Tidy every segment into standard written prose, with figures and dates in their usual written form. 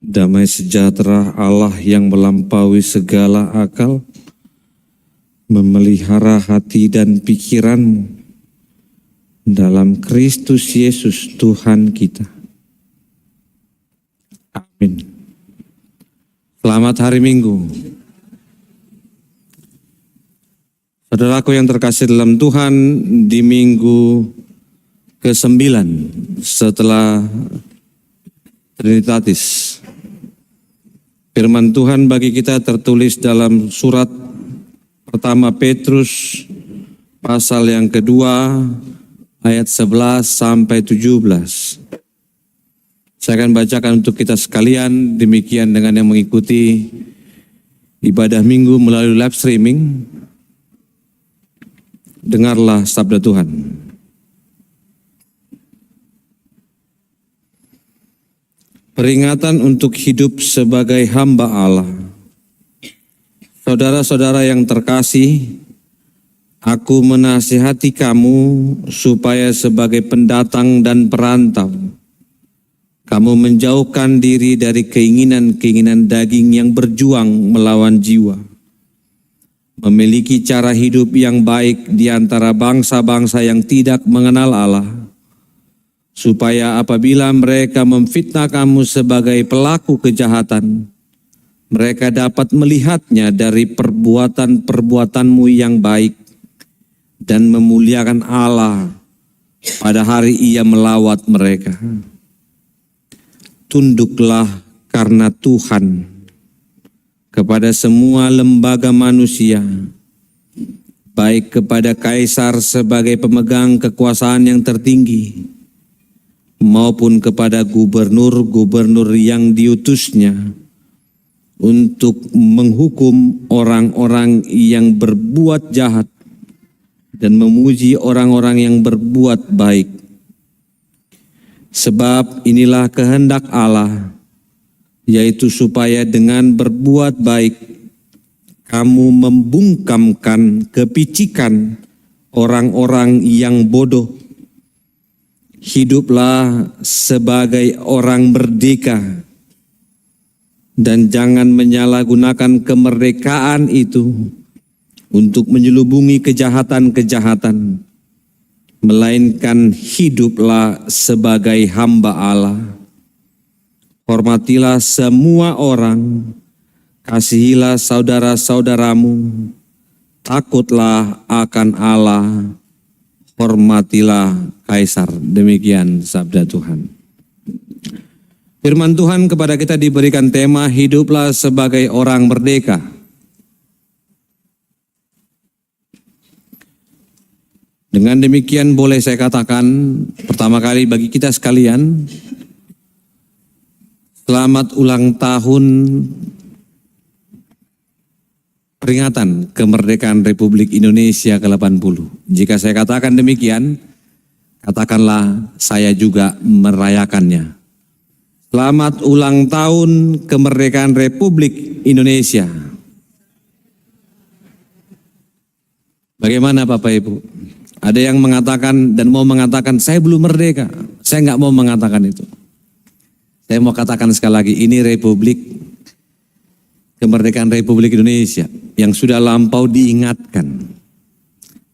Damai sejahtera Allah yang melampaui segala akal, memelihara hati dan pikiranmu dalam Kristus Yesus Tuhan kita. Amin. Selamat hari Minggu. Saudaraku yang terkasih dalam Tuhan, di minggu ke-9 setelah Trinitatis, firman Tuhan bagi kita tertulis dalam surat pertama Petrus pasal yang kedua ayat 11 sampai 17. Saya akan bacakan untuk kita sekalian, demikian dengan yang mengikuti ibadah minggu melalui live streaming. Dengarlah sabda Tuhan. Peringatan untuk hidup sebagai hamba Allah. Saudara-saudara yang terkasih, aku menasihati kamu supaya sebagai pendatang dan perantau, kamu menjauhkan diri dari keinginan-keinginan daging yang berjuang melawan jiwa. Memiliki cara hidup yang baik di antara bangsa-bangsa yang tidak mengenal Allah, supaya apabila mereka memfitnah kamu sebagai pelaku kejahatan, mereka dapat melihatnya dari perbuatan-perbuatanmu yang baik dan memuliakan Allah pada hari Ia melawat mereka. Tunduklah karena Tuhan kepada semua lembaga manusia, baik kepada kaisar sebagai pemegang kekuasaan yang tertinggi, maupun kepada gubernur-gubernur yang diutusnya untuk menghukum orang-orang yang berbuat jahat dan memuji orang-orang yang berbuat baik. Sebab inilah kehendak Allah, yaitu supaya dengan berbuat baik kamu membungkamkan kepicikan orang-orang yang bodoh. Hiduplah sebagai orang merdeka dan jangan menyalahgunakan kemerdekaan itu untuk menyelubungi kejahatan-kejahatan, melainkan hiduplah sebagai hamba Allah. Hormatilah semua orang, kasihilah saudara-saudaramu, takutlah akan Allah, hormatilah kaisar. Demikian sabda Tuhan. Firman Tuhan kepada kita diberikan tema hiduplah sebagai orang merdeka. Dengan demikian boleh saya katakan pertama kali bagi kita sekalian, selamat ulang tahun peringatan kemerdekaan Republik Indonesia ke-80. Jika saya katakan demikian, katakanlah saya juga merayakannya. Selamat ulang tahun kemerdekaan Republik Indonesia. Bagaimana Bapak Ibu? Ada yang mengatakan dan mau mengatakan saya belum merdeka. Saya nggak mau mengatakan itu. Saya mau katakan sekali lagi, ini kemerdekaan Republik Indonesia yang sudah lampau diingatkan.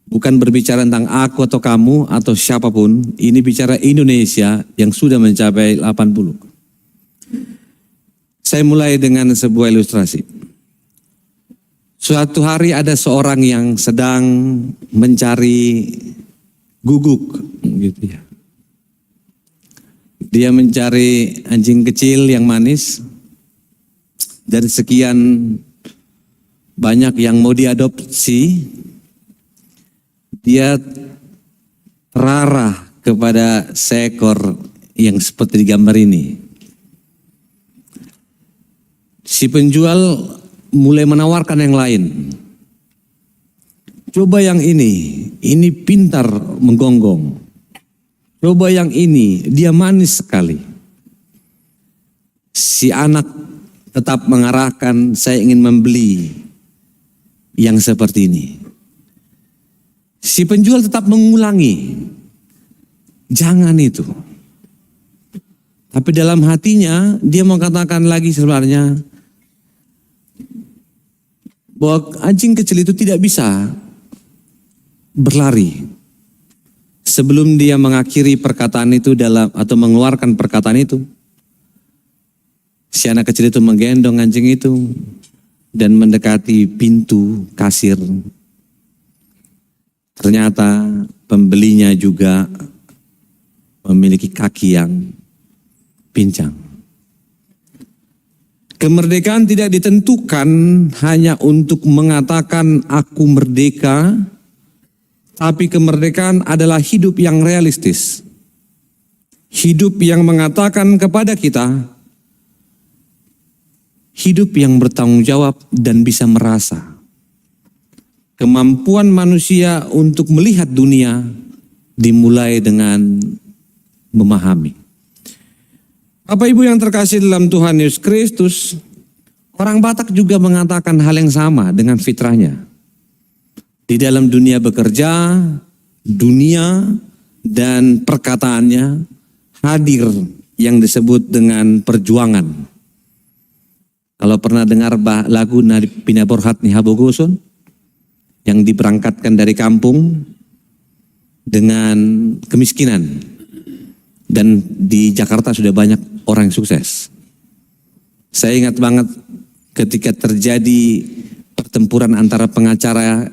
Bukan berbicara tentang aku atau kamu atau siapapun, ini bicara Indonesia yang sudah mencapai 80. Saya mulai dengan sebuah ilustrasi. Suatu hari ada seorang yang sedang mencari guguk, gitu ya. Dia mencari anjing kecil yang manis, dari sekian banyak yang mau diadopsi, dia terarah kepada seekor yang seperti di gambar ini. Si penjual mulai menawarkan yang lain. Coba yang ini pintar menggonggong. Coba yang ini, dia manis sekali. Si anak tetap mengarahkan, saya ingin membeli yang seperti ini. Si penjual tetap mengulangi, jangan itu. Tapi dalam hatinya dia mau katakan lagi sebenarnya bahwa anjing kecil itu tidak bisa berlari. Sebelum dia mengakhiri perkataan itu atau mengeluarkan perkataan itu, si anak kecil itu menggendong anjing itu dan mendekati pintu kasir. Ternyata pembelinya juga memiliki kaki yang pincang. Kemerdekaan tidak ditentukan hanya untuk mengatakan aku merdeka, tapi kemerdekaan adalah hidup yang realistis. Hidup yang mengatakan kepada kita, hidup yang bertanggung jawab dan bisa merasa. Kemampuan manusia untuk melihat dunia dimulai dengan memahami. Bapak Ibu yang terkasih dalam Tuhan Yesus Kristus, orang Batak juga mengatakan hal yang sama dengan fitrahnya. Di dalam dunia bekerja, dunia dan perkataannya hadir yang disebut dengan perjuangan. Kalau pernah dengar lagu Nari Pinaborhat ni Habogoson yang diberangkatkan dari kampung dengan kemiskinan, dan di Jakarta sudah banyak orang yang sukses. Saya ingat banget ketika terjadi pertempuran antara pengacara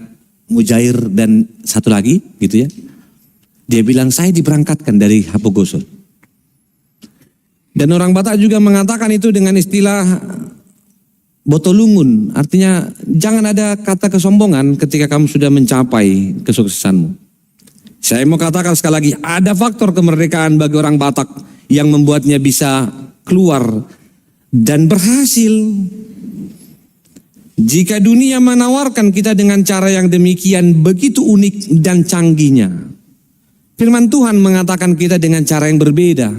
Mujair dan satu lagi gitu ya. Dia bilang saya diberangkatkan dari Hapogoson. Dan orang Batak juga mengatakan itu dengan istilah botolungun. Artinya jangan ada kata kesombongan ketika kamu sudah mencapai kesuksesanmu. Saya mau katakan sekali lagi, ada faktor kemerdekaan bagi orang Batak yang membuatnya bisa keluar dan berhasil. Jika dunia menawarkan kita dengan cara yang demikian begitu unik dan canggihnya, firman Tuhan mengatakan kita dengan cara yang berbeda.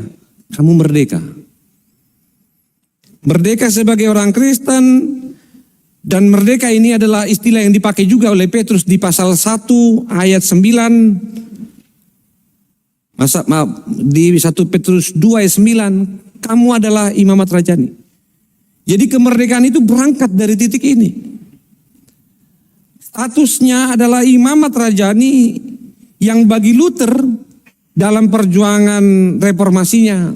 Kamu merdeka. Merdeka sebagai orang Kristen, dan merdeka ini adalah istilah yang dipakai juga oleh Petrus di pasal 1 ayat 9. Di 1 Petrus 2 ayat 9, kamu adalah imamat rajani. Jadi kemerdekaan itu berangkat dari titik ini. Statusnya adalah imamat rajani yang bagi Luther dalam perjuangan reformasinya,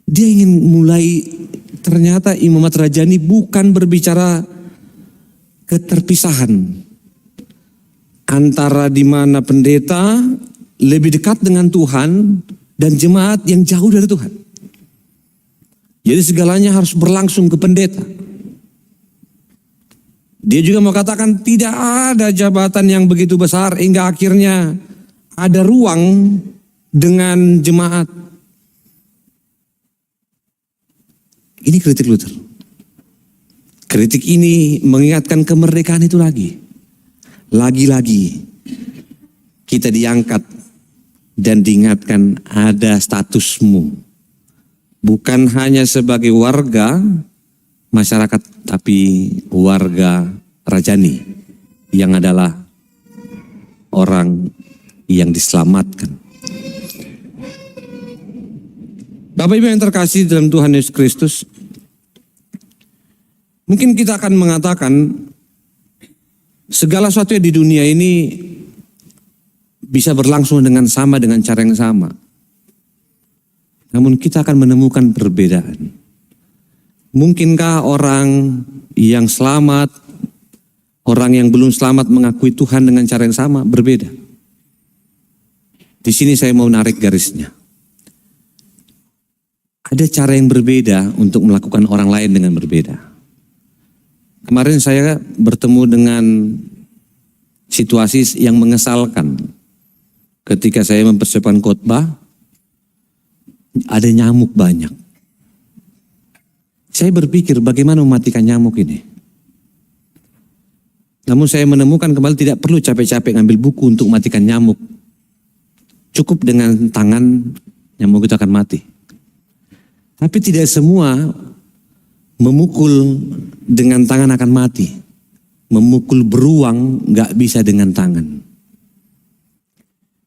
dia ingin mulai, ternyata imamat rajani bukan berbicara keterpisahan antara di mana pendeta lebih dekat dengan Tuhan dan jemaat yang jauh dari Tuhan. Jadi segalanya harus berlangsung ke pendeta. Dia juga mau katakan tidak ada jabatan yang begitu besar hingga akhirnya ada ruang dengan jemaat. Ini kritik Luther. Kritik ini mengingatkan kemerdekaan itu lagi. Lagi-lagi kita diangkat dan diingatkan ada statusmu. Bukan hanya sebagai warga masyarakat, tapi warga rajani yang adalah orang yang diselamatkan. Bapak Ibu yang terkasih dalam Tuhan Yesus Kristus, mungkin kita akan mengatakan segala sesuatu di dunia ini bisa berlangsung dengan sama, dengan cara yang sama. Namun kita akan menemukan perbedaan. Mungkinkah orang yang selamat, orang yang belum selamat mengakui Tuhan dengan cara yang sama? Berbeda. Di sini saya mau narik garisnya. Ada cara yang berbeda untuk melakukan orang lain dengan berbeda. Kemarin saya bertemu dengan situasi yang mengesalkan. Ketika saya mempersiapkan khotbah, ada nyamuk banyak. Saya berpikir bagaimana mematikan nyamuk ini. Namun saya menemukan kembali tidak perlu capek-capek ngambil buku untuk matikan nyamuk. Cukup dengan tangan nyamuk itu akan mati. Tapi tidak semua memukul dengan tangan akan mati. Memukul beruang gak bisa dengan tangan.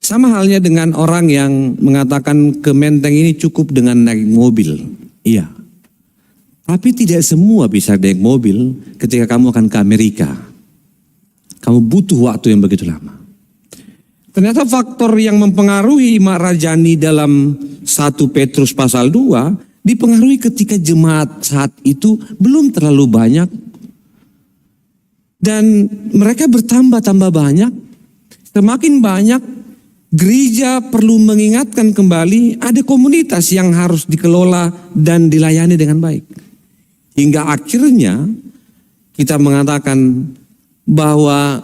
Sama halnya dengan orang yang mengatakan ke Menteng ini cukup dengan naik mobil. Iya. Tapi tidak semua bisa naik mobil ketika kamu akan ke Amerika. Kamu butuh waktu yang begitu lama. Ternyata faktor yang mempengaruhi Mak Rajani dalam 1 Petrus pasal 2 dipengaruhi ketika jemaat saat itu belum terlalu banyak. Dan mereka bertambah-tambah banyak. Semakin banyak, gereja perlu mengingatkan kembali ada komunitas yang harus dikelola dan dilayani dengan baik. Hingga akhirnya kita mengatakan bahwa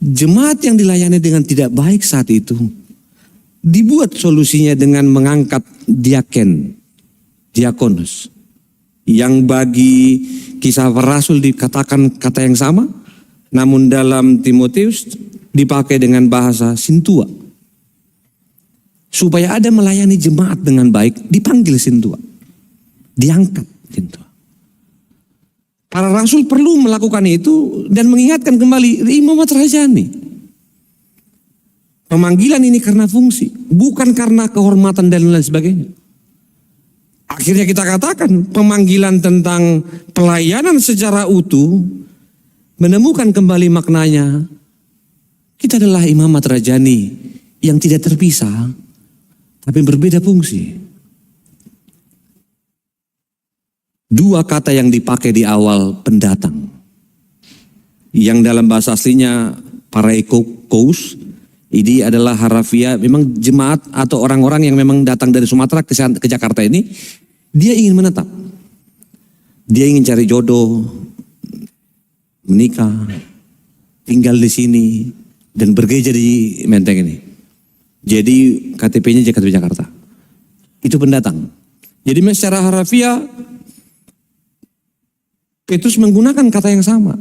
jemaat yang dilayani dengan tidak baik saat itu dibuat solusinya dengan mengangkat diakonus. Yang bagi Kisah Para Rasul dikatakan kata yang sama, namun dalam Timotius dipakai dengan bahasa sintua. Supaya ada melayani jemaat dengan baik, dipanggil sintua. Diangkat sintua. Para rasul perlu melakukan itu dan mengingatkan kembali Imamat Rajani. Pemanggilan ini karena fungsi, bukan karena kehormatan dan lain sebagainya. Akhirnya kita katakan pemanggilan tentang pelayanan secara utuh menemukan kembali maknanya. Kita adalah Imamat Rajani yang tidak terpisah, tapi berbeda fungsi. 2 kata yang dipakai di awal pendatang. Yang dalam bahasa aslinya paraikokous, ini adalah harafiah, memang jemaat atau orang-orang yang memang datang dari Sumatera ke Jakarta ini, dia ingin menetap. Dia ingin cari jodoh, menikah, tinggal di sini, dan bergereja di Menteng ini. Jadi KTP-nya Jakarta. Itu pendatang. Jadi secara harafiah, Petrus menggunakan kata yang sama.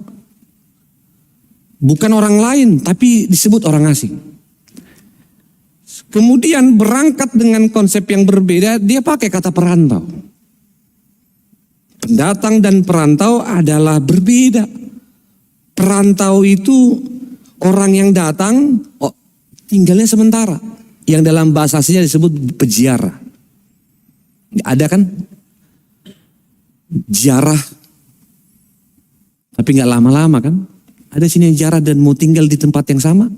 Bukan orang lain, tapi disebut orang asing. Kemudian berangkat dengan konsep yang berbeda, dia pakai kata perantau. Pendatang dan perantau adalah berbeda. Perantau itu orang yang datang, tinggalnya sementara. Yang dalam bahasa aslinya disebut peziarah. Ada kan? Ziarah. Tapi nggak lama-lama kan? Ada sini yang ziarah dan mau tinggal di tempat yang sama.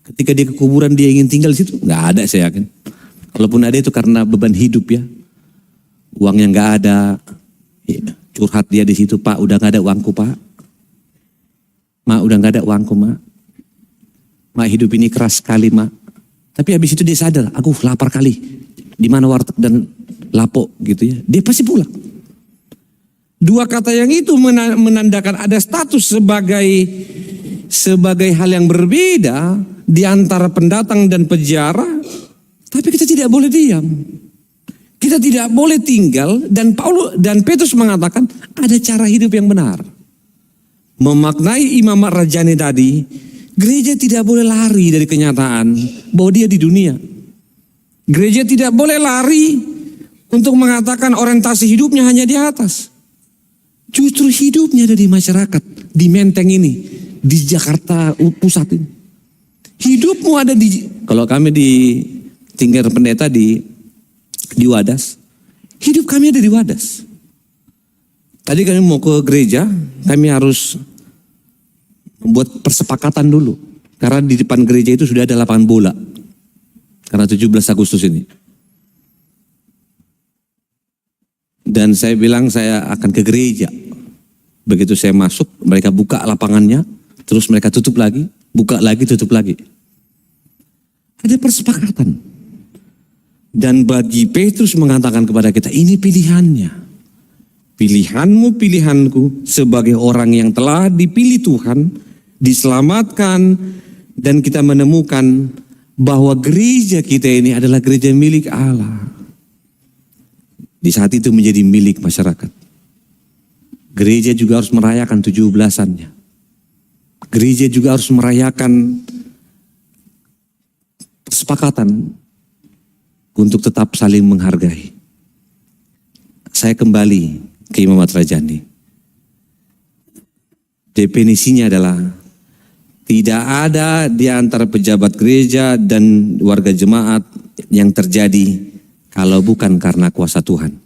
Ketika dia ke kuburan dia ingin tinggal di situ, nggak ada saya yakin. Kalaupun ada itu karena beban hidup ya, uangnya nggak ada, curhat dia di situ, Pak udah nggak ada uangku Pak, Mak udah nggak ada uangku Mak hidup ini keras sekali Mak. Tapi habis itu dia sadar, aku lapar kali, di mana warteg dan lapo gitu ya, dia pasti pulang. 2 kata yang itu menandakan ada status sebagai hal yang berbeda di antara pendatang dan peziarah, tapi kita tidak boleh diam. Kita tidak boleh tinggal dan Petrus mengatakan ada cara hidup yang benar. Memaknai Imamat Rajani tadi, gereja tidak boleh lari dari kenyataan bahwa dia di dunia. Gereja tidak boleh lari untuk mengatakan orientasi hidupnya hanya di atas. Justru hidupnya ada di masyarakat, di Menteng ini, di Jakarta Pusat ini. Hidupmu ada di, kalau kami di tinggal pendeta di Wadas, hidup kami ada di Wadas. Tadi kami mau ke gereja, kami harus membuat persepakatan dulu. Karena di depan gereja itu sudah ada lapangan bola. Karena 17 Agustus ini. Dan saya bilang saya akan ke gereja. Begitu saya masuk, mereka buka lapangannya, terus mereka tutup lagi, buka lagi, tutup lagi. Ada persepakatan. Dan bagi Petrus mengatakan kepada kita, ini pilihannya. Pilihanmu, pilihanku sebagai orang yang telah dipilih Tuhan, diselamatkan, dan kita menemukan bahwa gereja kita ini adalah gereja milik Allah. Di saat itu menjadi milik masyarakat. Gereja juga harus merayakan 17-annya. Gereja juga harus merayakan kesepakatan untuk tetap saling menghargai. Saya kembali ke Imamat Rajani. Definisinya adalah Tidak ada di antara pejabat gereja dan warga jemaat yang terjadi kalau bukan karena kuasa Tuhan.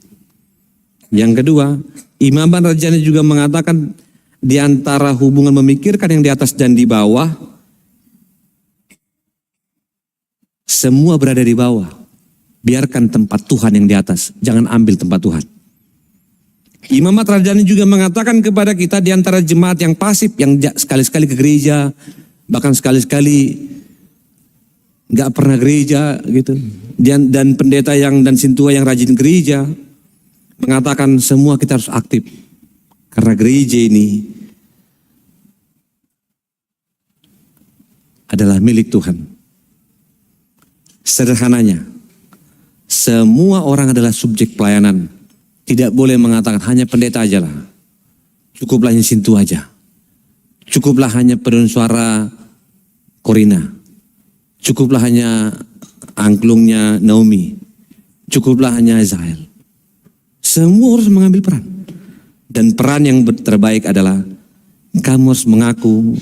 Yang kedua, Imam Ban Rajani juga mengatakan di antara hubungan memikirkan yang di atas dan di bawah, semua berada di bawah. Biarkan tempat Tuhan yang di atas, jangan ambil tempat Tuhan. Imam Rajani juga mengatakan kepada kita di antara jemaat yang pasif, yang sekali-sekali ke gereja, bahkan sekali-sekali nggak pernah gereja gitu. Dan pendeta dan sintua yang rajin gereja, mengatakan semua kita harus aktif. Karena gereja ini adalah milik Tuhan. Sederhananya, semua orang adalah subjek pelayanan. Tidak boleh mengatakan hanya pendeta aja lah. Cukuplah hanya sintu aja. Cukuplah hanya penuh suara Korina. Cukuplah hanya angklungnya Naomi. Cukuplah hanya Israel. Semua harus mengambil peran. Dan peran yang terbaik adalah kamu harus mengaku.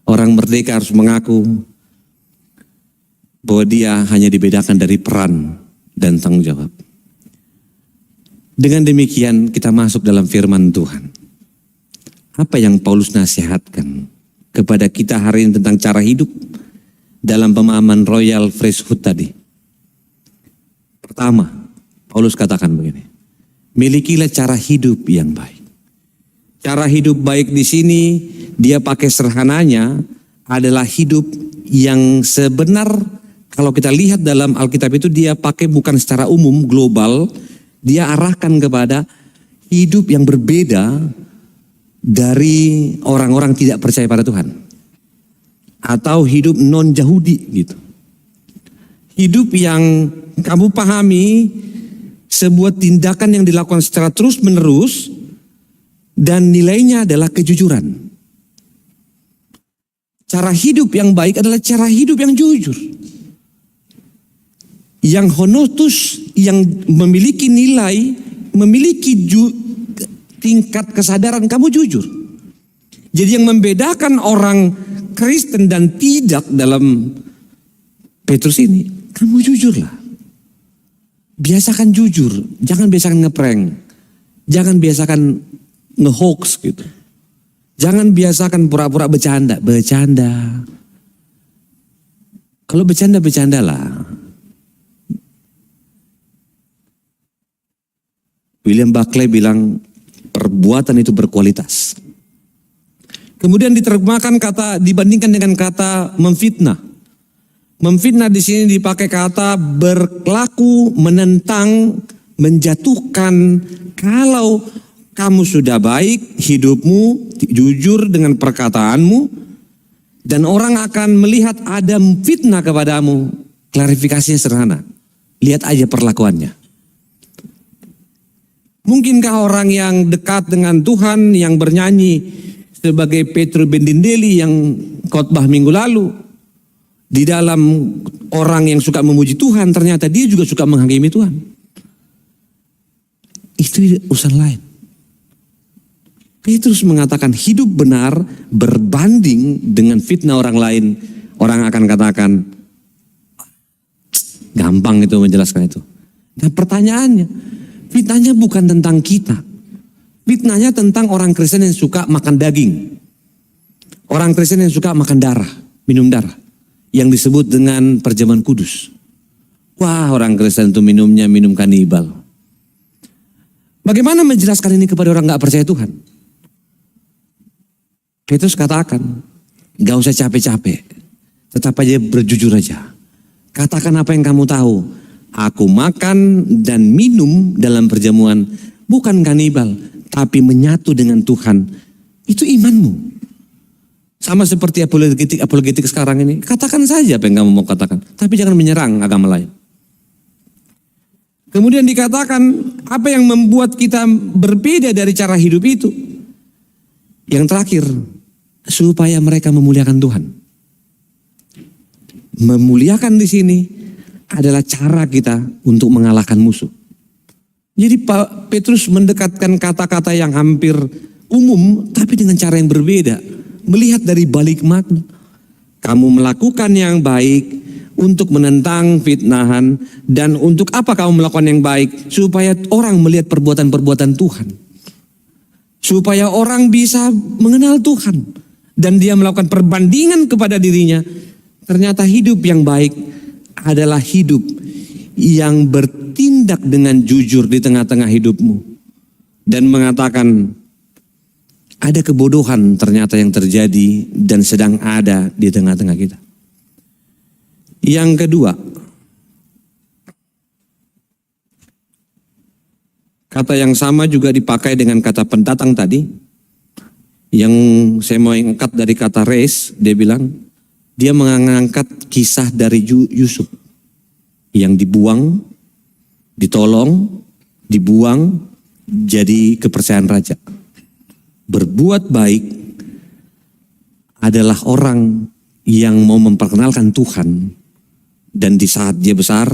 Orang merdeka harus mengaku bahwa dia hanya dibedakan dari peran dan tanggung jawab. Dengan demikian kita masuk dalam firman Tuhan. Apa yang Paulus nasihatkan kepada kita hari ini tentang cara hidup dalam pemahaman Royal Priesthood tadi? Pertama, Paulus katakan begini. Milikilah cara hidup yang baik. Cara hidup baik di sini dia pakai sederhananya adalah hidup yang sebenar. Kalau kita lihat dalam Alkitab itu dia pakai bukan secara umum, global. Dia arahkan kepada hidup yang berbeda dari orang-orang tidak percaya pada Tuhan. Atau hidup non-Yahudi gitu. Hidup yang kamu pahami sebuah tindakan yang dilakukan secara terus-menerus dan nilainya adalah kejujuran. Cara hidup yang baik adalah cara hidup yang jujur. Yang honotus, yang memiliki nilai, memiliki tingkat kesadaran kamu jujur. Jadi yang membedakan orang Kristen dan tidak dalam Petrus ini, kamu jujurlah. Biasakan jujur, jangan biasakan ngeprank. Jangan biasakan nge-hoax gitu. Jangan biasakan pura-pura bercanda. Bercanda. Kalau bercanda-bercandalah. William Buckley bilang perbuatan itu berkualitas. Kemudian diterjemahkan kata dibandingkan dengan kata memfitnah. Memfitnah di sini dipakai kata berlaku, menentang, menjatuhkan. Kalau kamu sudah baik, hidupmu jujur dengan perkataanmu, dan orang akan melihat ada fitnah kepadamu. Klarifikasinya sederhana. Lihat aja perlakuannya. Mungkinkah orang yang dekat dengan Tuhan, yang bernyanyi sebagai Petro Bendindeli yang khotbah minggu lalu, di dalam orang yang suka memuji Tuhan, ternyata dia juga suka menghakimi Tuhan. Itu urusan lain. Petrus mengatakan hidup benar berbanding dengan fitnah orang lain. Orang akan katakan, gampang itu menjelaskan itu. Nah pertanyaannya, fitnahnya bukan tentang kita. Fitnahnya tentang orang Kristen yang suka makan daging. Orang Kristen yang suka makan darah, minum darah. Yang disebut dengan perjamuan kudus. Wah, orang Kristen itu minumnya minum kanibal. Bagaimana menjelaskan ini kepada orang gak percaya Tuhan? Petrus katakan, gak usah capek-capek. Tetap aja berjujur aja. Katakan apa yang kamu tahu. Aku makan dan minum dalam perjamuan bukan kanibal, tapi menyatu dengan Tuhan. Itu imanmu. Sama seperti apologetik sekarang ini. Katakan saja apa yang kamu mau katakan, tapi jangan menyerang agama lain. Kemudian dikatakan apa yang membuat kita berbeda dari cara hidup itu. Yang terakhir, supaya mereka memuliakan Tuhan. Memuliakan di sini adalah cara kita untuk mengalahkan musuh. Jadi Petrus mendekatkan kata-kata yang hampir umum, tapi dengan cara yang berbeda. melihat dari balik makna. Kamu melakukan yang baik untuk menentang fitnahan, dan untuk apa kamu melakukan yang baik? Supaya orang melihat perbuatan-perbuatan Tuhan. Supaya orang bisa mengenal Tuhan. Dan dia melakukan perbandingan kepada dirinya. Ternyata hidup yang baik adalah hidup yang bertindak dengan jujur di tengah-tengah hidupmu. Dan mengatakan, ada kebodohan ternyata yang terjadi dan sedang ada di tengah-tengah kita. Yang kedua, kata yang sama juga dipakai dengan kata pendatang tadi. Yang saya mau angkat dari kata res, dia bilang, dia mengangkat kisah dari Yusuf. Yang dibuang, ditolong, dibuang, jadi kepercayaan raja. Berbuat baik adalah orang yang mau memperkenalkan Tuhan, dan di saat dia besar,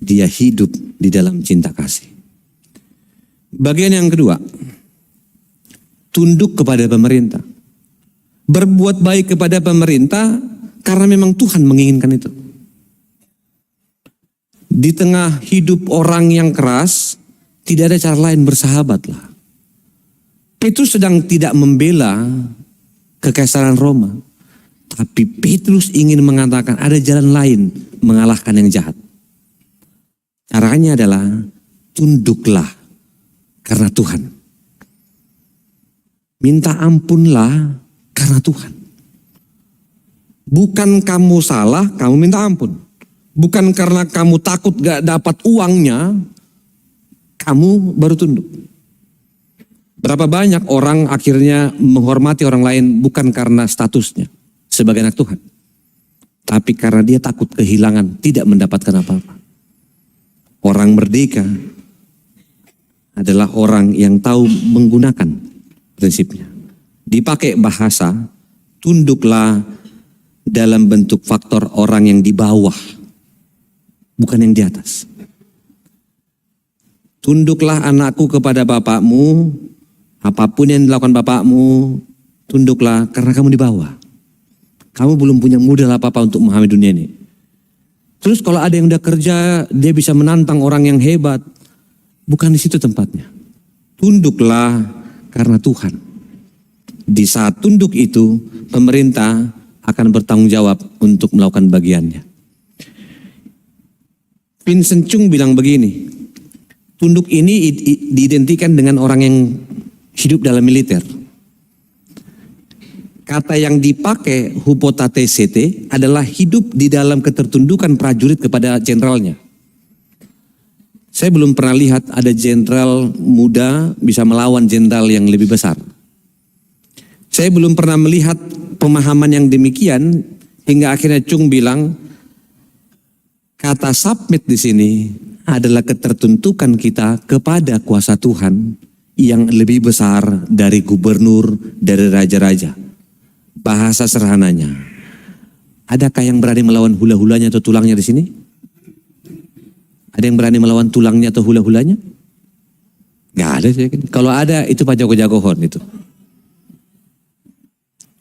dia hidup di dalam cinta kasih. Bagian yang kedua, tunduk kepada pemerintah. Berbuat baik kepada pemerintah karena memang Tuhan menginginkan itu. Di tengah hidup orang yang keras, tidak ada cara lain, bersahabatlah. Petrus sedang tidak membela kekaisaran Roma. Tapi Petrus ingin mengatakan ada jalan lain mengalahkan yang jahat. Caranya adalah tunduklah karena Tuhan. Minta ampunlah karena Tuhan. Bukan kamu salah, kamu minta ampun. Bukan karena kamu takut gak dapat uangnya, kamu baru tunduk. Berapa banyak orang akhirnya menghormati orang lain bukan karena statusnya sebagai anak Tuhan. Tapi karena dia takut kehilangan, tidak mendapatkan apa-apa. Orang merdeka adalah orang yang tahu menggunakan prinsipnya. Dipakai bahasa, tunduklah dalam bentuk faktor orang yang di bawah, bukan yang di atas. Tunduklah anakku kepada bapakmu, apapun yang dilakukan bapakmu, tunduklah karena kamu di bawah. Kamu belum punya modal apa-apa untuk memahami dunia ini. Terus kalau ada yang udah kerja, dia bisa menantang orang yang hebat. Bukan di situ tempatnya. Tunduklah karena Tuhan. Di saat tunduk itu, pemerintah akan bertanggung jawab untuk melakukan bagiannya. Vincent Chung bilang begini, tunduk ini diidentikan dengan orang yang hidup dalam militer. Kata yang dipakai hypotatesete adalah hidup di dalam ketertundukan prajurit kepada jenderalnya. Saya belum pernah lihat ada jenderal muda bisa melawan jenderal yang lebih besar. Saya belum pernah melihat pemahaman yang demikian hingga akhirnya Chung bilang kata submit di sini adalah ketertuntukan kita kepada kuasa Tuhan yang lebih besar dari gubernur, dari raja-raja. Bahasa sederhananya, adakah yang berani melawan hula-hulanya atau tulangnya di sini? Ada yang berani melawan tulangnya atau hula-hulanya? Gak ada sih. Kalau ada itu Pak Joko Jagohon itu.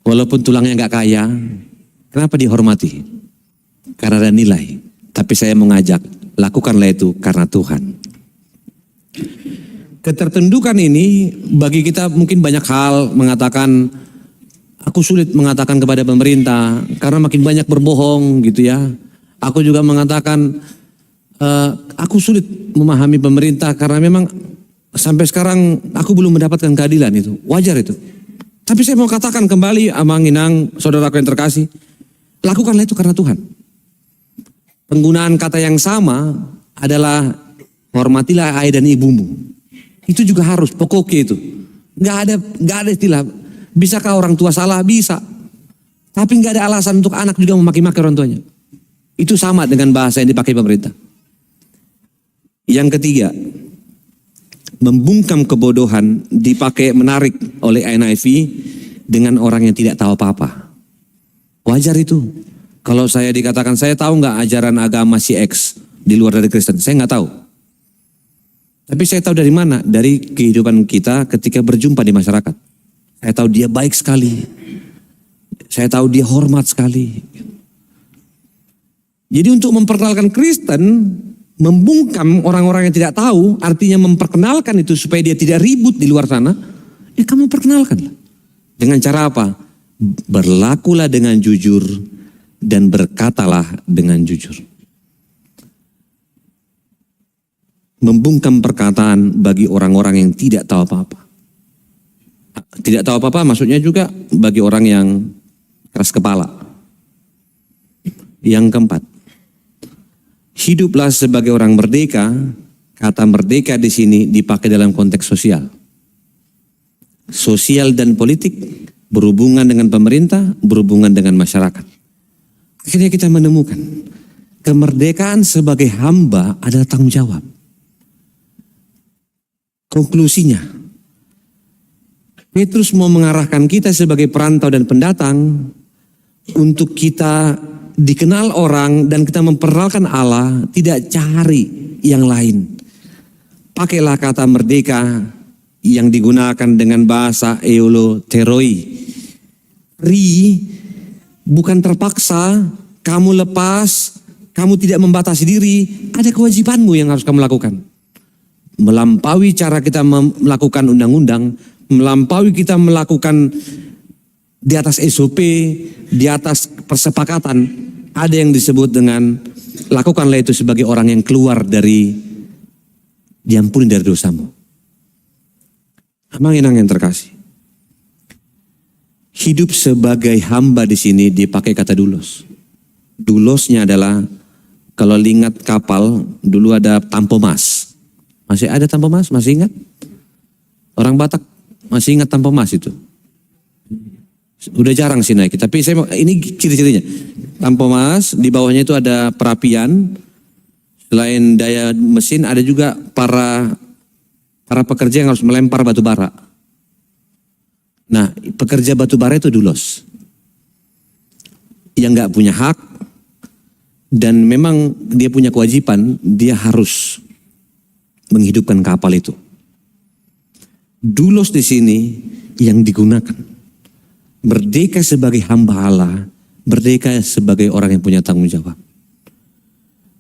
Walaupun tulangnya gak kaya, kenapa dihormati? Karena ada nilai. Tapi saya mengajak, lakukanlah itu karena Tuhan. Ketertundukan ini bagi kita mungkin banyak hal mengatakan, aku sulit mengatakan kepada pemerintah karena makin banyak berbohong gitu ya. Aku juga mengatakan aku sulit memahami pemerintah karena memang sampai sekarang aku belum mendapatkan keadilan itu. Wajar itu. Tapi saya mau katakan kembali Amang Inang, saudaraku yang terkasih, lakukanlah itu karena Tuhan. Penggunaan kata yang sama adalah hormatilah ayah dan ibumu. Itu juga harus pokoknya itu. Gak ada istilah. Bisakah orang tua salah? Bisa. Tapi nggak ada alasan untuk anak juga memaki-maki orang tuanya. Itu sama dengan bahasa yang dipakai pemerintah. Yang ketiga, membungkam kebodohan dipakai menarik oleh NIV dengan orang yang tidak tahu apa-apa. Wajar itu. Kalau saya dikatakan, saya tahu nggak ajaran agama si X di luar dari Kristen? Saya nggak tahu. Tapi saya tahu dari mana? Dari kehidupan kita ketika berjumpa di masyarakat. Saya tahu dia baik sekali. Saya tahu dia hormat sekali. Jadi untuk memperkenalkan Kristen, membungkam orang-orang yang tidak tahu, artinya memperkenalkan itu supaya dia tidak ribut di luar sana, ya kamu perkenalkan. Dengan cara apa? Berlakulah dengan jujur dan berkatalah dengan jujur. Membungkam perkataan bagi orang-orang yang tidak tahu apa-apa. Tidak tahu apa-apa maksudnya juga bagi orang yang keras kepala. Yang keempat, hiduplah sebagai orang merdeka. Kata merdeka di sini dipakai dalam konteks sosial. Sosial dan politik, berhubungan dengan pemerintah, berhubungan dengan masyarakat. Akhirnya kita menemukan kemerdekaan sebagai hamba adalah tanggung jawab. Konklusinya, Petrus mau mengarahkan kita sebagai perantau dan pendatang untuk kita dikenal orang dan kita memperkenalkan Allah, tidak cari yang lain. Pakailah kata merdeka yang digunakan dengan bahasa euloteroi. Bukan terpaksa, kamu lepas, kamu tidak membatasi diri, ada kewajibanmu yang harus kamu lakukan. Melampaui cara kita melakukan undang-undang, melampaui kita melakukan di atas SOP, di atas persepakatan, ada yang disebut dengan lakukanlah itu sebagai orang yang keluar dari diampuni dari dosamu. Amang-inang yang terkasih. Hidup sebagai hamba di sini dipakai kata dulos. Dulosnya adalah kalau ingat kapal dulu ada tampomas. Masih ada tampomas? Masih ingat? Orang Batak masih ingat tampomas itu? Udah jarang sih naik. Tapi ini ciri-cirinya. Tampomas, di bawahnya itu ada perapian. Selain daya mesin ada juga para pekerja yang harus melempar batu bara. Nah, pekerja batu bara itu dulos. Yang gak punya hak. Dan memang dia punya kewajiban, dia harus menghidupkan kapal itu. Dulos di sini yang digunakan. Merdeka sebagai hamba Allah, merdeka sebagai orang yang punya tanggung jawab.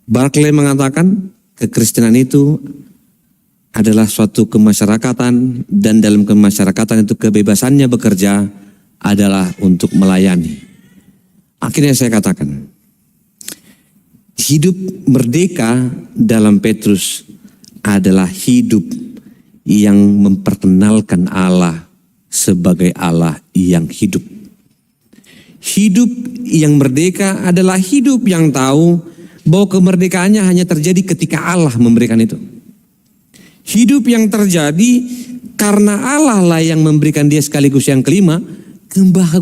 Barclay mengatakan kekristenan itu adalah suatu kemasyarakatan dan dalam kemasyarakatan itu kebebasannya bekerja adalah untuk melayani. Akhirnya saya katakan, hidup merdeka dalam Petrus adalah hidup yang memperkenalkan Allah sebagai Allah yang hidup. Hidup yang merdeka adalah hidup yang tahu bahwa kemerdekaannya hanya terjadi ketika Allah memberikan itu. Hidup yang terjadi karena Allah lah yang memberikan dia sekaligus yang kelima,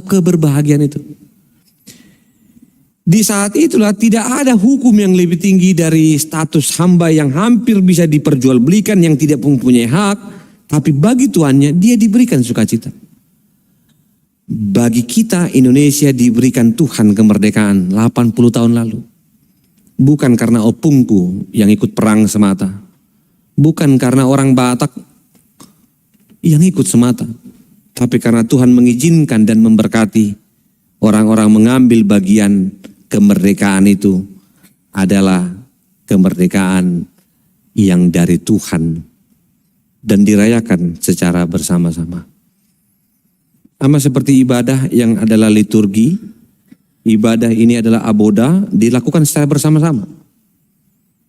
keberbahagiaan itu. Di saat itulah tidak ada hukum yang lebih tinggi dari status hamba yang hampir bisa diperjualbelikan yang tidak mempunyai hak. Tapi bagi tuannya dia diberikan sukacita. Bagi kita Indonesia diberikan Tuhan kemerdekaan 80 tahun lalu. Bukan karena opungku yang ikut perang semata. Bukan karena orang Batak yang ikut semata. Tapi karena Tuhan mengizinkan dan memberkati orang-orang mengambil bagian kemerdekaan itu adalah kemerdekaan yang dari Tuhan dan dirayakan secara bersama-sama. Sama seperti ibadah yang adalah liturgi, ibadah ini adalah aboda, dilakukan secara bersama-sama.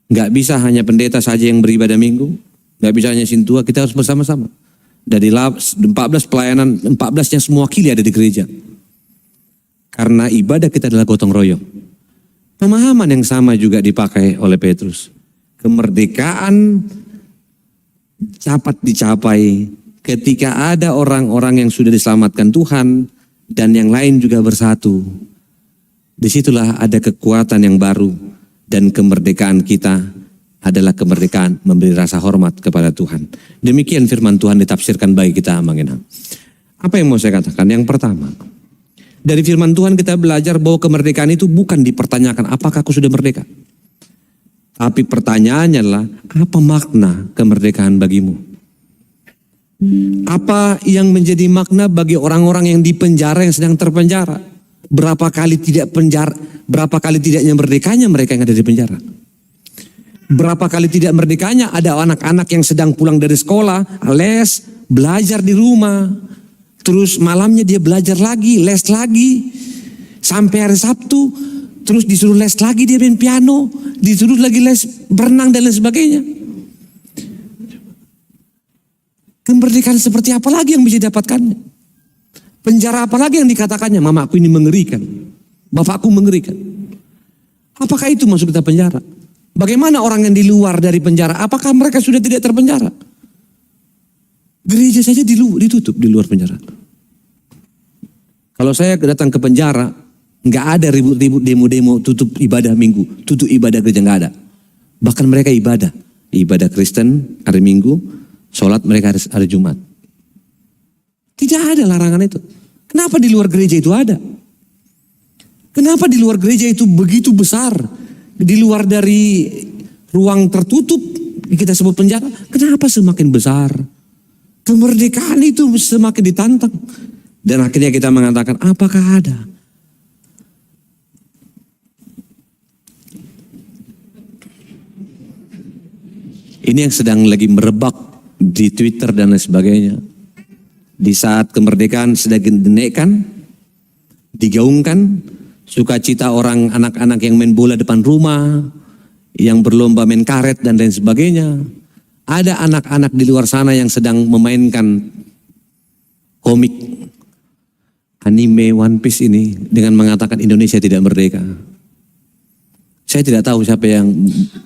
Gak bisa hanya pendeta saja yang beribadah minggu, gak bisa hanya sintua, kita harus bersama-sama. Dari 14 pelayanan, 14-nya semua wakili ada di gereja. Karena ibadah kita adalah gotong royong. Pemahaman yang sama juga dipakai oleh Petrus. Kemerdekaan dapat dicapai ketika ada orang-orang yang sudah diselamatkan Tuhan dan yang lain juga bersatu. Disitulah ada kekuatan yang baru dan kemerdekaan kita adalah kemerdekaan memberi rasa hormat kepada Tuhan. Demikian firman Tuhan ditafsirkan bagi kita, Manginang. Apa yang mau saya katakan? Yang pertama, dari firman Tuhan kita belajar bahwa kemerdekaan itu bukan dipertanyakan apakah aku sudah merdeka. Tapi pertanyaannya adalah apa makna kemerdekaan bagimu? Apa yang menjadi makna bagi orang-orang yang dipenjara, yang sedang terpenjara? Berapa kali tidaknya merdekanya mereka yang ada di penjara. Berapa kali tidak merdekanya ada anak-anak yang sedang pulang dari sekolah, les, belajar di rumah. Terus malamnya dia belajar lagi, les lagi. Sampai hari Sabtu, terus disuruh les lagi dia main piano, disuruh lagi les berenang dan lain sebagainya. Kemerdekaan seperti apa lagi yang bisa didapatkannya? Penjara apa lagi yang dikatakannya? Mamaku ini mengerikan, bapakku mengerikan. Apakah itu masuk kita penjara? Bagaimana orang yang di luar dari penjara? Apakah mereka sudah tidak terpenjara? Gereja saja ditutup di luar penjara. Kalau saya datang ke penjara, nggak ada ribut-ribut demo-demo tutup ibadah minggu, tutup ibadah gereja, nggak ada. Bahkan mereka ibadah Kristen hari Minggu, sholat mereka hari Jumat. Tidak ada larangan itu. Kenapa di luar gereja itu ada? Kenapa di luar gereja itu begitu besar? Di luar dari ruang tertutup, kita sebut penjara, kenapa semakin besar? Kemerdekaan itu semakin ditantang. Dan akhirnya kita mengatakan, apakah ada? Ini yang sedang lagi merebak di Twitter dan lain sebagainya. Di saat kemerdekaan sedang dinaikkan, digaungkan, sukacita orang anak-anak yang main bola depan rumah, yang berlomba main karet dan lain sebagainya. Ada anak-anak di luar sana yang sedang memainkan komik, anime One Piece ini dengan mengatakan Indonesia tidak merdeka. Saya tidak tahu siapa yang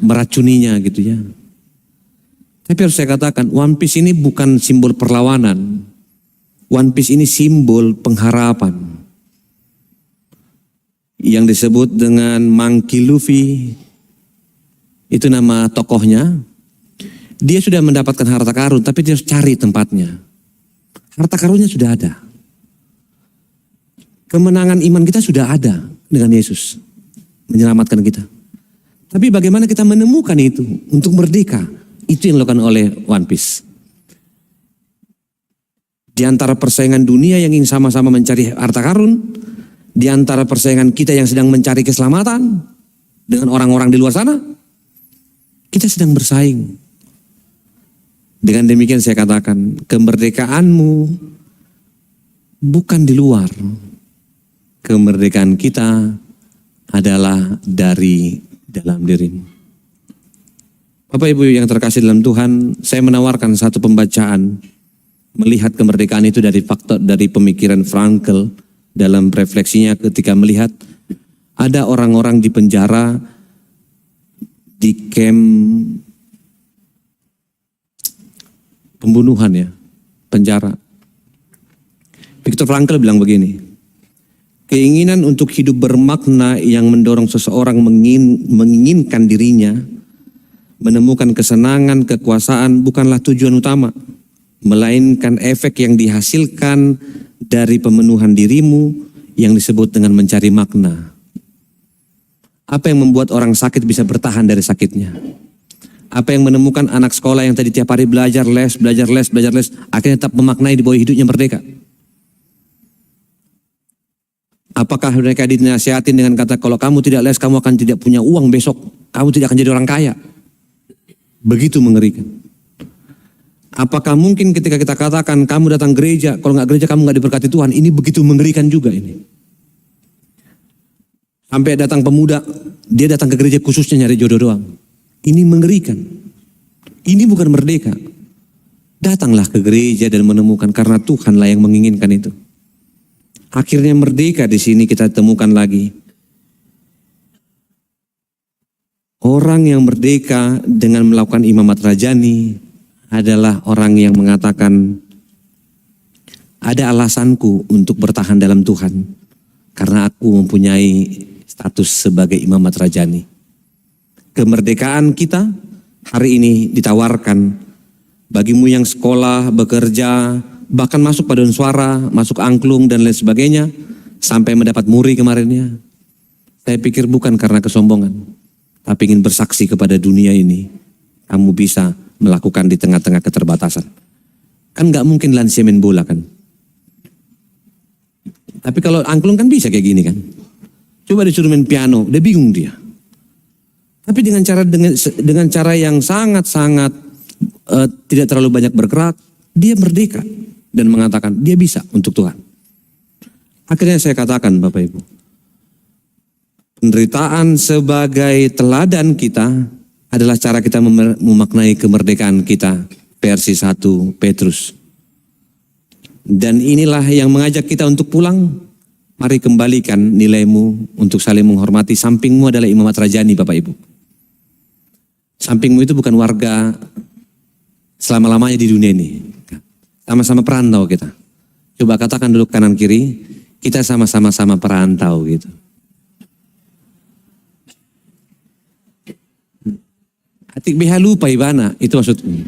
meracuninya gitu ya. Tapi harus saya katakan, One Piece ini bukan simbol perlawanan. One Piece ini simbol pengharapan. Yang disebut dengan Monkey Luffy, itu nama tokohnya. Dia sudah mendapatkan harta karun, tapi dia harus cari tempatnya. Harta karunnya sudah ada. Kemenangan iman kita sudah ada dengan Yesus. Menyelamatkan kita. Tapi bagaimana kita menemukan itu untuk merdeka? Itu yang dilakukan oleh One Piece. Di antara persaingan dunia yang ingin sama-sama mencari harta karun, di antara persaingan kita yang sedang mencari keselamatan dengan orang-orang di luar sana, kita sedang bersaing. Dengan demikian saya katakan, kemerdekaanmu bukan di luar. Kemerdekaan kita adalah dari dalam dirimu. Bapak Ibu yang terkasih dalam Tuhan, saya menawarkan satu pembacaan melihat kemerdekaan itu dari faktor dari pemikiran Frankl dalam refleksinya ketika melihat ada orang-orang di penjara di camp pembunuhan ya, penjara. Viktor Frankl bilang begini, keinginan untuk hidup bermakna yang mendorong seseorang menginginkan dirinya menemukan kesenangan, kekuasaan bukanlah tujuan utama, melainkan efek yang dihasilkan dari pemenuhan dirimu yang disebut dengan mencari makna. Apa yang membuat orang sakit bisa bertahan dari sakitnya? Apa yang menemukan anak sekolah yang tadi tiap hari belajar les, akhirnya tetap memaknai di bawah hidupnya merdeka? Apakah mereka dinasihatin dengan kata, kalau kamu tidak les, kamu akan tidak punya uang besok, kamu tidak akan jadi orang kaya? Begitu mengerikan. Apakah mungkin ketika kita katakan kamu datang gereja, kalau nggak gereja kamu nggak diberkati Tuhan, ini begitu mengerikan juga ini. Sampai datang pemuda, dia datang ke gereja khususnya nyari jodoh doang. Ini mengerikan. Ini bukan merdeka. Datanglah ke gereja dan menemukan karena Tuhanlah yang menginginkan itu. Akhirnya merdeka di sini kita temukan lagi. Orang yang merdeka dengan melakukan imamat rajani adalah orang yang mengatakan, ada alasanku untuk bertahan dalam Tuhan karena aku mempunyai status sebagai imamat rajani. Kemerdekaan kita hari ini ditawarkan bagimu yang sekolah, bekerja, bahkan masuk paduan suara, masuk angklung dan lain sebagainya, sampai mendapat muri kemarinnya. Saya pikir bukan karena kesombongan, tapi ingin bersaksi kepada dunia ini, kamu bisa melakukan di tengah-tengah keterbatasan. Kan gak mungkin lansia main bola kan. Tapi kalau angklung kan bisa kayak gini kan. Coba disuruh main piano, dia bingung dia. Tapi dengan cara yang sangat-sangat tidak terlalu banyak bergerak, dia merdeka dan mengatakan dia bisa untuk Tuhan. Akhirnya saya katakan Bapak Ibu, penderitaan sebagai teladan kita adalah cara kita memaknai kemerdekaan kita, versi 1 Petrus. Dan inilah yang mengajak kita untuk pulang. Mari kembalikan nilaimu untuk saling menghormati. Sampingmu adalah Imamat Rajani Bapak Ibu. Sampingmu itu bukan warga selama-lamanya di dunia ini. Sama-sama perantau kita. Coba katakan dulu kanan kiri, kita sama-sama perantau gitu. Atik BH lupa ibana, itu maksudnya.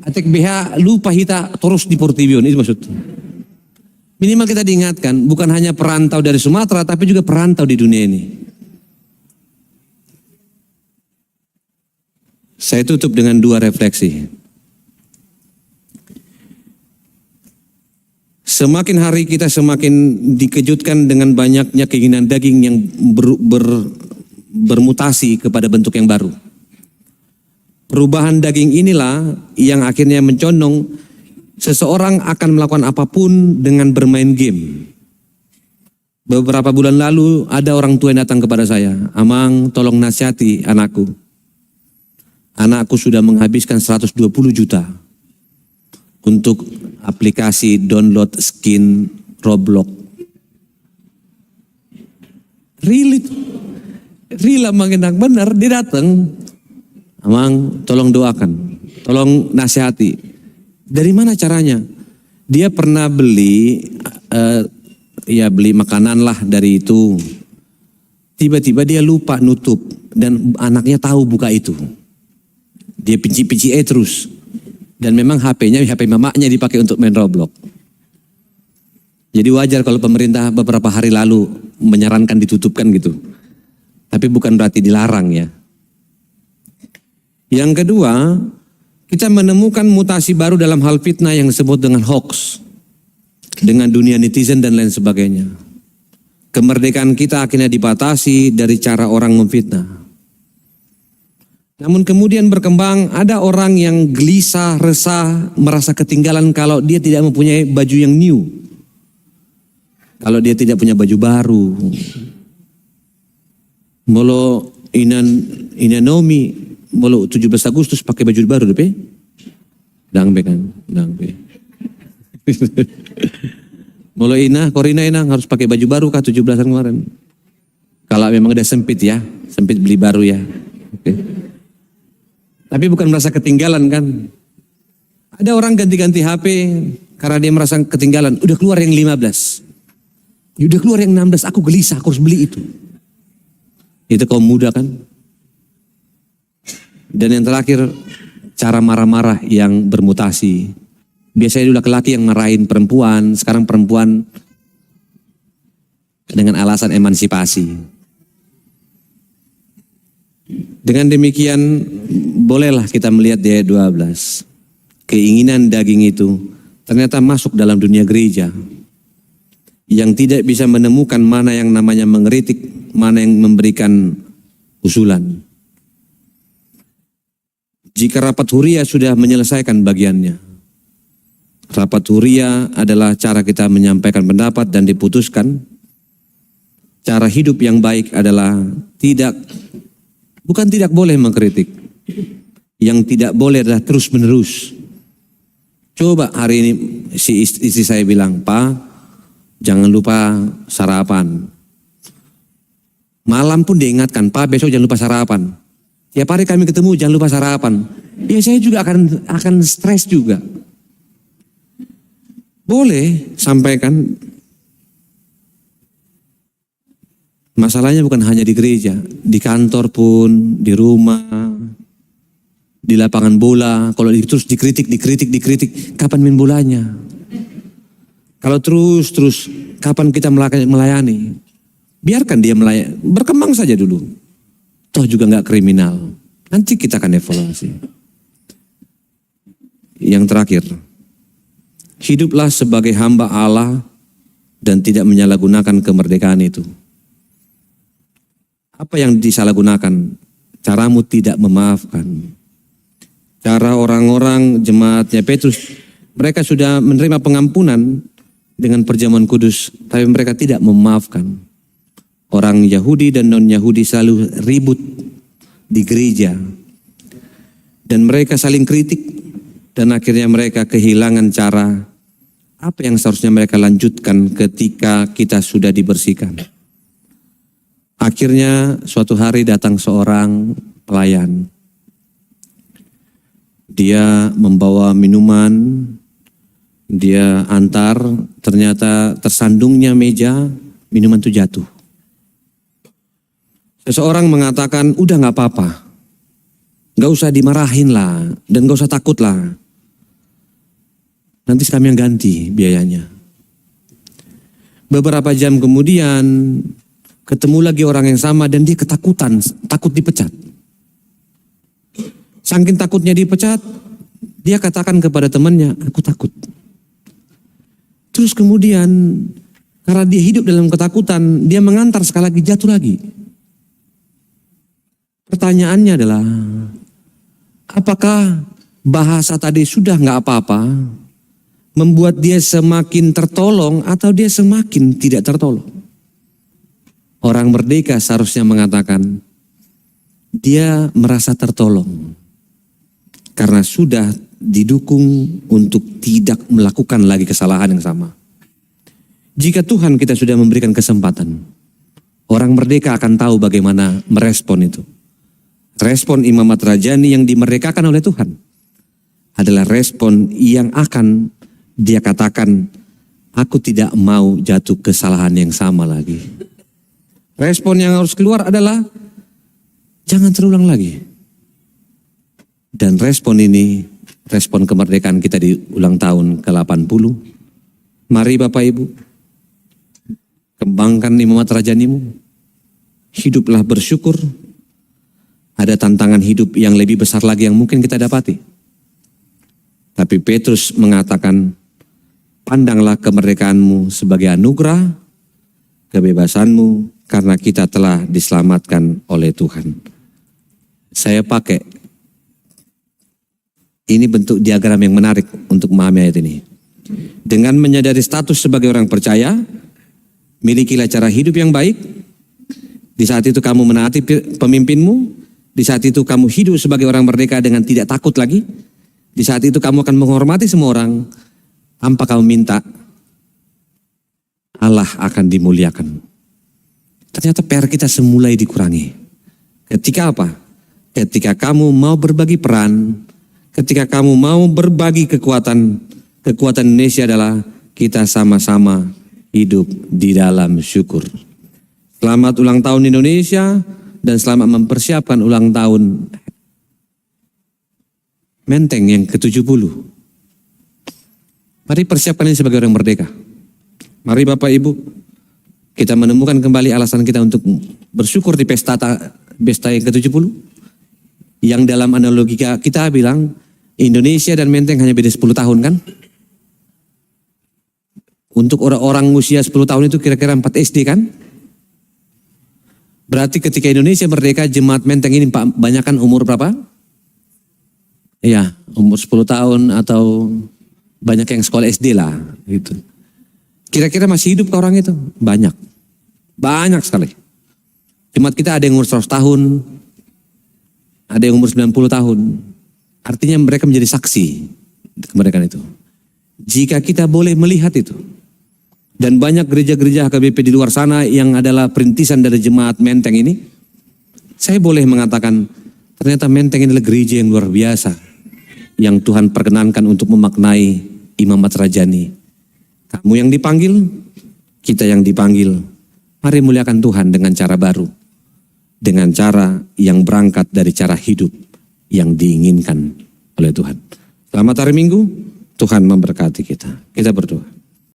Atik BH lupa kita terus di Portibion, itu maksudnya. Minimal kita diingatkan, bukan hanya perantau dari Sumatera, tapi juga perantau di dunia ini. Saya tutup dengan 2 refleksi. Semakin hari kita semakin dikejutkan dengan banyaknya keinginan daging yang bermutasi kepada bentuk yang baru. Perubahan daging inilah yang akhirnya mencondong seseorang akan melakukan apapun dengan bermain game. Beberapa bulan lalu ada orang tua yang datang kepada saya, "Amang, tolong nasihati anakku. Anakku sudah menghabiskan 120 juta untuk aplikasi download skin Roblox." Real makin benar, dia datang. "Amang, tolong doakan, tolong nasihati." Dari mana caranya? Dia pernah beli makanan lah dari itu. Tiba-tiba dia lupa nutup dan anaknya tahu buka itu. Dia pinci-pinci terus. Dan memang HP-nya HP mamanya dipakai untuk main Roblox. Jadi wajar kalau pemerintah beberapa hari lalu menyarankan ditutupkan gitu. Tapi bukan berarti dilarang ya. Yang kedua, kita menemukan mutasi baru dalam hal fitnah yang disebut dengan hoax. Dengan dunia netizen dan lain sebagainya. Kemerdekaan kita akhirnya dibatasi dari cara orang memfitnah. Namun kemudian berkembang ada orang yang gelisah, resah, merasa ketinggalan kalau dia tidak mempunyai baju yang new. Kalau dia tidak punya baju baru. Molo inanomi, molo 17 Agustus pakai baju baru deh. Dangbe kan, dangbe. Molo Korina harus pakai baju baru kah 17-an kemarin. Kalau memang udah sempit ya, sempit beli baru ya. Okay. Tapi bukan merasa ketinggalan kan. Ada orang ganti-ganti HP karena dia merasa ketinggalan. Udah keluar yang 15. Udah keluar yang 16, aku gelisah, aku harus beli itu. Itu kaum muda kan. Dan yang terakhir, cara marah-marah yang bermutasi. Biasanya dulu laki-laki yang marahin perempuan, sekarang perempuan dengan alasan emansipasi. Dengan demikian, bolehlah kita melihat di ayat 12. Keinginan daging itu ternyata masuk dalam dunia gereja. Yang tidak bisa menemukan mana yang namanya mengkritik, mana yang memberikan usulan. Jika rapat huria sudah menyelesaikan bagiannya. Rapat huria adalah cara kita menyampaikan pendapat dan diputuskan. Cara hidup yang baik adalah bukan tidak boleh mengkritik. Yang tidak boleh adalah terus menerus. Coba hari ini si istri saya bilang, "Pak, jangan lupa sarapan." Malam pun diingatkan, "Pak, besok jangan lupa sarapan." Tiap hari kami ketemu, jangan lupa sarapan. Ya saya juga akan stres juga. Boleh sampaikan. Masalahnya bukan hanya di gereja, di kantor pun, di rumah, di lapangan bola. Kalau terus dikritik, kapan main bolanya? Kalau terus, kapan kita melayani? Biarkan dia melayani, berkembang saja dulu. Toh juga nggak kriminal. Nanti kita akan evaluasi. Yang terakhir, hiduplah sebagai hamba Allah dan tidak menyalahgunakan kemerdekaan itu. Apa yang disalahgunakan? Caramu tidak memaafkan. Cara orang-orang jemaatnya Petrus, mereka sudah menerima pengampunan dengan perjamuan kudus, tapi mereka tidak memaafkan. Orang Yahudi dan non-Yahudi selalu ribut di gereja, dan mereka saling kritik, dan akhirnya mereka kehilangan cara apa yang seharusnya mereka lanjutkan ketika kita sudah dibersihkan. Akhirnya suatu hari datang seorang pelayan. Dia membawa minuman, dia antar, ternyata tersandungnya meja, minuman itu jatuh. Seseorang mengatakan, udah gak apa-apa, gak usah dimarahin lah, dan gak usah takut lah. Nanti kami yang ganti biayanya. Beberapa jam kemudian, ketemu lagi orang yang sama dan dia ketakutan, takut dipecat. Saking takutnya dipecat, dia katakan kepada temannya, aku takut. Terus kemudian, karena dia hidup dalam ketakutan, dia mengantar sekali lagi, jatuh lagi. Pertanyaannya adalah, apakah bahasa tadi sudah nggak apa-apa, membuat dia semakin tertolong atau dia semakin tidak tertolong? Orang merdeka seharusnya mengatakan, dia merasa tertolong. Karena sudah didukung untuk tidak melakukan lagi kesalahan yang sama. Jika Tuhan kita sudah memberikan kesempatan, orang merdeka akan tahu bagaimana merespon itu. Respon Imam Ahmad Rajani yang dimerdekakan oleh Tuhan adalah respon yang akan dia katakan, aku tidak mau jatuh kesalahan yang sama lagi. Respon yang harus keluar adalah, jangan terulang lagi. Dan respon ini, respon kemerdekaan kita di ulang tahun ke-80. Mari Bapak Ibu, kembangkan Imam Ahmad Rajanimu. Hiduplah bersyukur. Ada tantangan hidup yang lebih besar lagi yang mungkin kita dapati. Tapi Petrus mengatakan, pandanglah kemerdekaanmu sebagai anugerah, kebebasanmu karena kita telah diselamatkan oleh Tuhan. Saya pakai, ini bentuk diagram yang menarik untuk memahami ayat ini. Dengan menyadari status sebagai orang percaya, milikilah cara hidup yang baik. Di saat itu kamu menaati pemimpinmu. Di saat itu kamu hidup sebagai orang merdeka dengan tidak takut lagi. Di saat itu kamu akan menghormati semua orang. Tanpa kamu minta, Allah akan dimuliakan. Ternyata PR kita semulai dikurangi. Ketika apa? Ketika kamu mau berbagi peran, ketika kamu mau berbagi kekuatan Indonesia adalah kita sama-sama hidup di dalam syukur. Selamat ulang tahun Indonesia dan selamat mempersiapkan ulang tahun Menteng yang ke-70. Mari persiapkan ini sebagai orang merdeka. Mari Bapak Ibu, kita menemukan kembali alasan kita untuk bersyukur di pesta yang ke-70. Yang dalam analogi kita bilang, Indonesia dan Menteng hanya beda 10 tahun kan? Untuk orang-orang usia 10 tahun itu kira-kira 4 SD kan? Berarti ketika Indonesia merdeka, jemaat Menteng ini banyakkan umur berapa? Iya, umur 10 tahun atau banyak yang sekolah SD lah gitu. Kira-kira masih hidup ke orang itu? Banyak. Banyak sekali. Jemaat kita ada yang umur 100 tahun, ada yang umur 90 tahun. Artinya mereka menjadi saksi kemerdekaan itu. Jika kita boleh melihat itu. Dan banyak gereja-gereja HKBP di luar sana yang adalah perintisan dari jemaat Menteng ini. Saya boleh mengatakan ternyata Menteng ini adalah gereja yang luar biasa. Yang Tuhan perkenankan untuk memaknai Imam Ahmad Rajani. Kamu yang dipanggil, kita yang dipanggil. Mari muliakan Tuhan dengan cara baru. Dengan cara yang berangkat dari cara hidup yang diinginkan oleh Tuhan. Selamat hari Minggu, Tuhan memberkati kita. Kita berdoa.